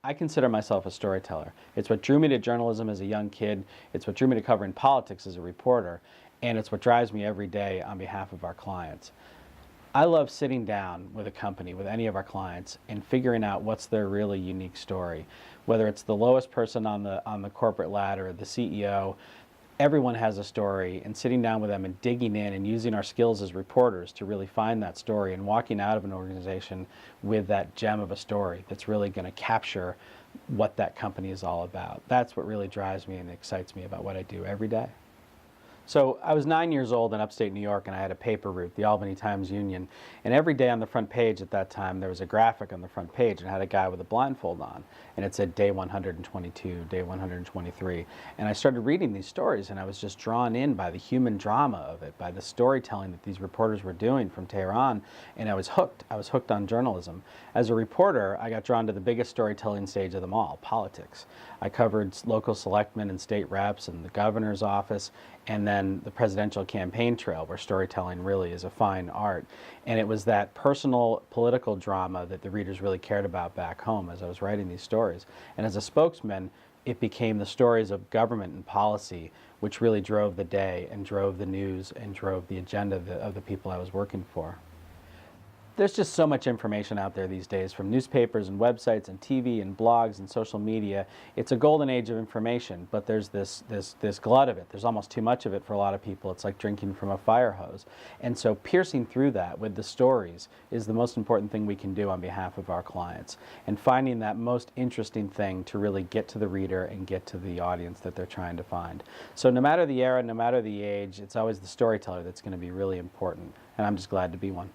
I consider myself a storyteller. It's what drew me to journalism as a young kid. It's what drew me to covering politics as a reporter. And it's what drives me every day on behalf of our clients. I love sitting down with a company, with any of our clients, and figuring out what's their really unique story. Whether it's the lowest person on the corporate ladder, the CEO, everyone has a story, and sitting down with them and digging in and using our skills as reporters to really find that story and walking out of an organization with that gem of a story that's really going to capture what that company is all about. That's what really drives me and excites me about what I do every day. So I was 9 years old in upstate New York, and I had a paper route, the Albany Times-Union, and every day on the front page at that time there was a graphic on the front page and had a guy with a blindfold on, and it said day 122, day 123, and I started reading these stories, and I was just drawn in by the human drama of it, by the storytelling that these reporters were doing from Tehran, and I was hooked. I was hooked on journalism. As a reporter, I got drawn to the biggest storytelling stage of them all, politics. I covered local selectmen and state reps and the governor's office, and then the presidential campaign trail, where storytelling really is a fine art. And it was that personal political drama that the readers really cared about back home as I was writing these stories. And as a spokesman, it became the stories of government and policy which really drove the day and drove the news and drove the agenda of the people I was working for. There's just so much information out there these days, from newspapers and websites and TV and blogs and social media. It's a golden age of information, but there's this glut of it. There's almost too much of it for a lot of people. It's like drinking from a fire hose. And so piercing through that with the stories is the most important thing we can do on behalf of our clients, and finding that most interesting thing to really get to the reader and get to the audience that they're trying to find. So no matter the era, no matter the age, it's always the storyteller that's going to be really important, and I'm just glad to be one.